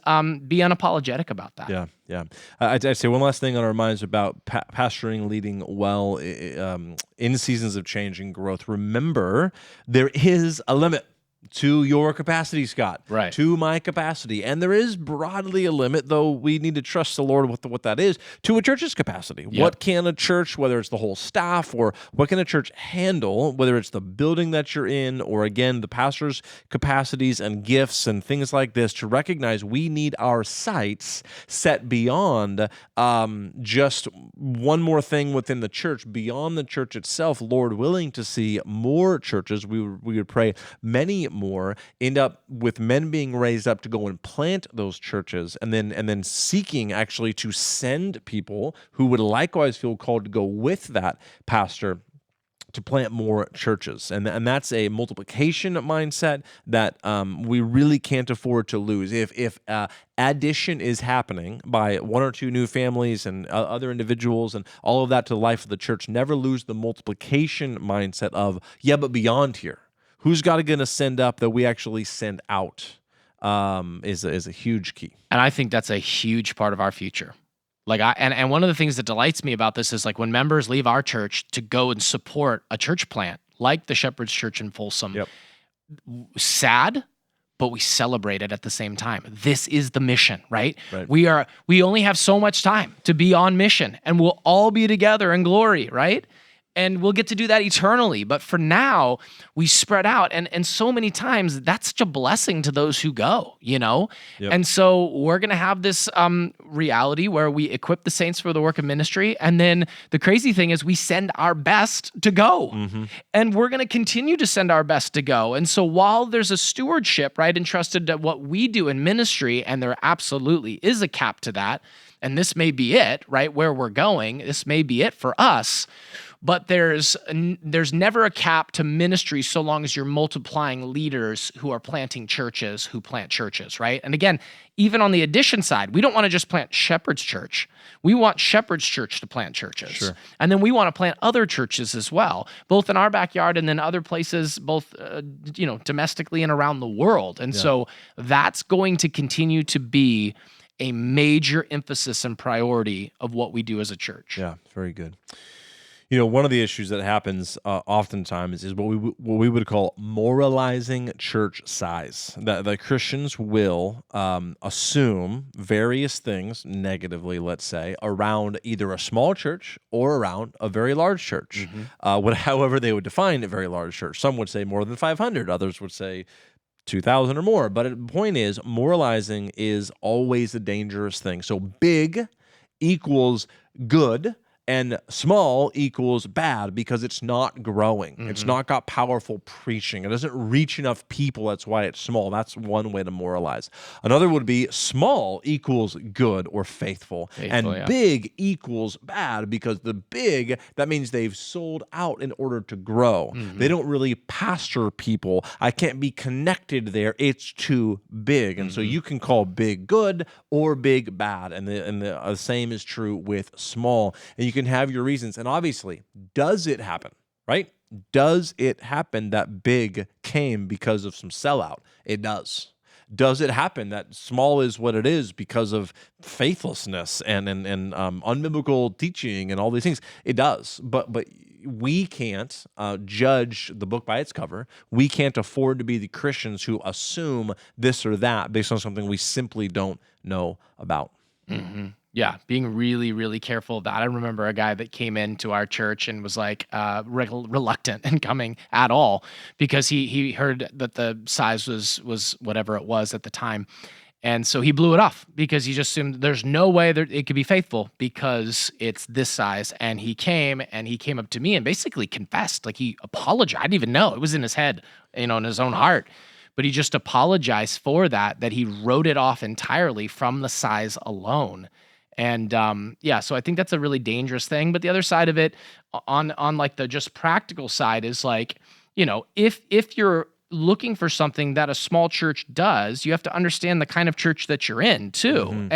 be unapologetic about that. Yeah. I'd say one last thing on our minds about pastoring, leading well in seasons of change and growth. Remember, there is a limit to your capacity, Scott, right? To my capacity. And there is broadly a limit, though we need to trust the Lord with what that is, to a church's capacity. Yep. What can a church, whether it's the whole staff or what can a church handle, whether it's the building that you're in or, again, the pastor's capacities and gifts and things like this, to recognize we need our sights set beyond just one more thing within the church, beyond the church itself. Lord willing, to see more churches, we would pray many more, end up with men being raised up to go and plant those churches, and then seeking actually to send people who would likewise feel called to go with that pastor to plant more churches. And that's a multiplication mindset that we really can't afford to lose. If addition is happening by one or two new families and other individuals and all of that to the life of the church, never lose the multiplication mindset of, but beyond here, who's got to going to send up that we actually send out is a huge key. And I think that's a huge part of our future. And one of the things that delights me about this is like when members leave our church to go and support a church plant like the Shepherd's Church in Folsom. Yep. Sad, but we celebrate it at the same time. This is the mission, right? Right. We only have so much time to be on mission, and we'll all be together in glory, right? And we'll get to do that eternally. But for now, we spread out. And so many times, that's such a blessing to those who go, Yep. And so we're going to have this reality where we equip the saints for the work of ministry. And then the crazy thing is we send our best to go. And we're going to continue to send our best to go. And so while there's a stewardship, right, entrusted to what we do in ministry, and there absolutely is a cap to that, and this may be it, right, where we're going, this may be it for us, but there's never a cap to ministry so long as you're multiplying leaders who are planting churches who plant churches, right? And again, even on the addition side, we don't want to just plant Shepherd's Church. We want Shepherd's Church to plant churches. Sure. And then we want to plant other churches as well, both in our backyard and then other places, both domestically and around the world. And so that's going to continue to be a major emphasis and priority of what we do as a church. Yeah, very good. One of the issues that happens oftentimes is what we would call moralizing church size. That Christians will assume various things negatively, let's say, around either a small church or around a very large church. However they would define a very large church. Some would say more than 500. Others would say 2,000 or more. But the point is, moralizing is always a dangerous thing. So big equals good And small equals bad because it's not growing. It's not got powerful preaching. It doesn't reach enough people. That's why it's small. That's one way to moralize. Another would be small equals good or faithful. And yeah. big equals bad because the big, that means they've sold out in order to grow. They don't really pastor people. I can't be connected there. It's too big. And so you can call big good or big bad. And the same is true with small. And you can have your reasons. And obviously, does it happen, right? Does it happen that big came because of some sellout? It does. Does it happen that small is what it is because of faithlessness and unbiblical teaching and all these things? It does. But we can't judge the book by its cover. We can't afford to be the Christians who assume this or that based on something we simply don't know about. Yeah, being really, really careful of that. I remember a guy that came into our church and was like reluctant in coming at all because he heard that the size was whatever it was at the time. And so he blew it off because he just assumed there's no way that it could be faithful because it's this size. And he came up to me and basically confessed, like he apologized. I didn't even know. It was in his head, in his own heart. But he just apologized for that he wrote it off entirely from the size alone. And so I think that's a really dangerous thing. But the other side of it, on like the just practical side, is like, if you're looking for something that a small church does, you have to understand the kind of church that you're in too.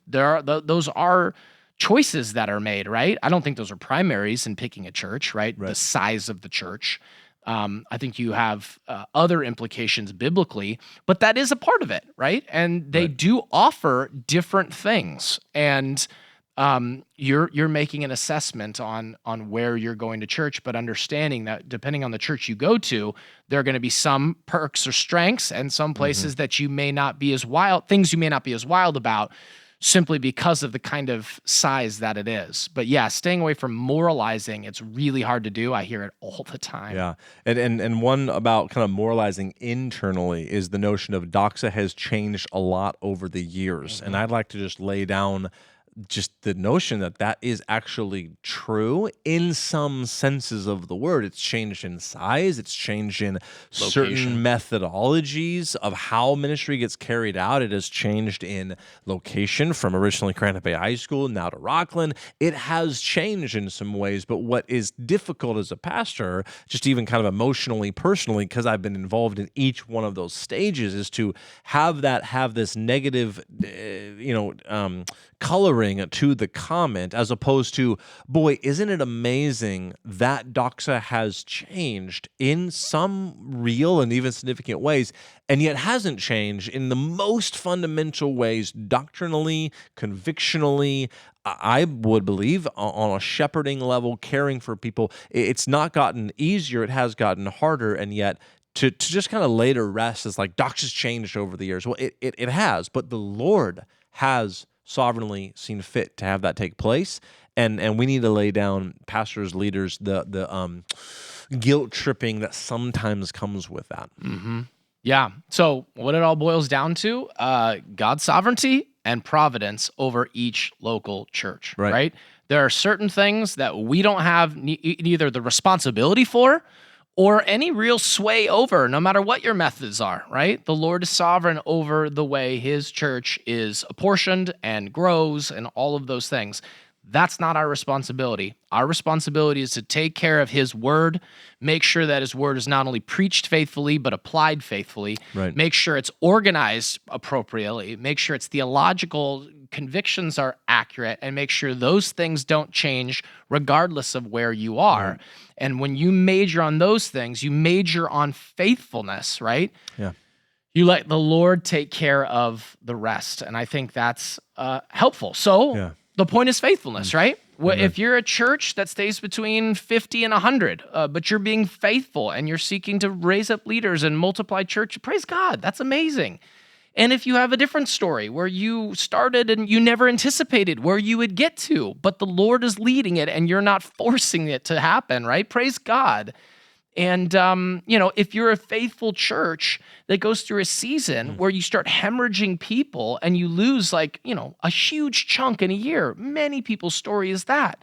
There are those are choices that are made, right? I don't think those are primaries in picking a church, right? The size of the church. I think you have other implications biblically, but that is a part of it, right? And they do offer different things, and you're making an assessment on where you're going to church, but understanding that depending on the church you go to, there are going to be some perks or strengths, and some places that you may not be as wild, things you may not be as wild about, simply because of the kind of size that it is. But yeah, staying away from moralizing, it's really hard to do. I hear it all the time. Yeah. And one about kind of moralizing internally is the notion of doxa has changed a lot over the years. And I'd like to just lay down just the notion that is actually true in some senses of the word. It's changed in size. It's changed in certain methodologies of how ministry gets carried out. It has changed in location from originally Granite Bay High School now to Rockland. It has changed in some ways, but what is difficult as a pastor, just even kind of emotionally, personally, because I've been involved in each one of those stages, is to have this negative, coloring to the comment, as opposed to, boy, isn't it amazing that doxa has changed in some real and even significant ways, and yet hasn't changed in the most fundamental ways, doctrinally, convictionally, I would believe, on a shepherding level, caring for people. It's not gotten easier, it has gotten harder, and yet to just kind of lay to rest is like doxa's changed over the years. Well, it has, but the Lord has sovereignly seen fit to have that take place, and we need to lay down, pastors, leaders, the guilt tripping that sometimes comes with that. Yeah. So what it all boils down to, God's sovereignty and providence over each local church, right? There are certain things that we don't have either the responsibility for or any real sway over, no matter what your methods are, right? The Lord is sovereign over the way his church is apportioned and grows and all of those things. That's not our responsibility. Our responsibility is to take care of his word, make sure that his word is not only preached faithfully, but applied faithfully, make sure it's organized appropriately, make sure its theological convictions are accurate, and make sure those things don't change regardless of where you are. And when you major on those things, you major on faithfulness, right? Yeah. You let the Lord take care of the rest. And I think that's helpful. So the point is faithfulness, right? If you're a church that stays between 50 and 100, but you're being faithful and you're seeking to raise up leaders and multiply church, praise God, that's amazing. And if you have a different story where you started and you never anticipated where you would get to, but the Lord is leading it and you're not forcing it to happen, right? Praise God. And, if you're a faithful church that goes through a season where you start hemorrhaging people and you lose a huge chunk in a year, many people's story is that.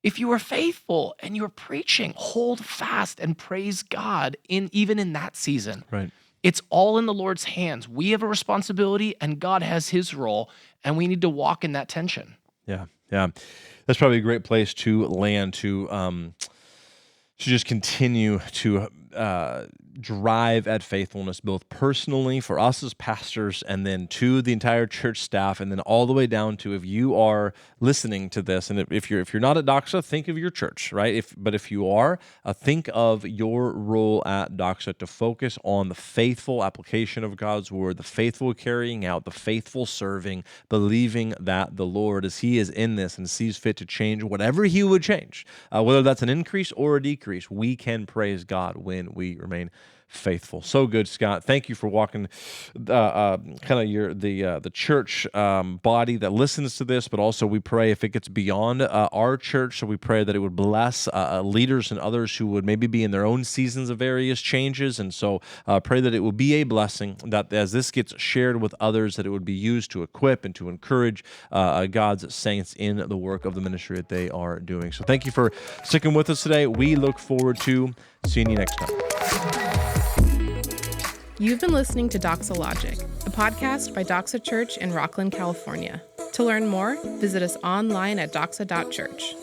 If you are faithful and you're preaching, hold fast and praise God even in that season. Right. It's all in the Lord's hands. We have a responsibility and God has his role, and we need to walk in that tension. Yeah. Yeah. That's probably a great place to land to just continue to drive at faithfulness, both personally for us as pastors, and then to the entire church staff, and then all the way down to if you are listening to this, and if you're not at Doxa, think of your church, right? But if you are, think of your role at Doxa to focus on the faithful application of God's word, the faithful carrying out, the faithful serving, believing that the Lord, as He is in this and sees fit to change whatever He would change, whether that's an increase or a decrease, we can praise God when we remain faithful. So good, Scott. Thank you for walking kind of the church body that listens to this, but also we pray if it gets beyond our church, so we pray that it would bless leaders and others who would maybe be in their own seasons of various changes, and so pray that it will be a blessing, that as this gets shared with others, that it would be used to equip and to encourage God's saints in the work of the ministry that they are doing. So thank you for sticking with us today. We look forward to seeing you next time. You've been listening to Doxalogic, a podcast by Doxa Church in Rocklin, California. To learn more, visit us online at doxa.church.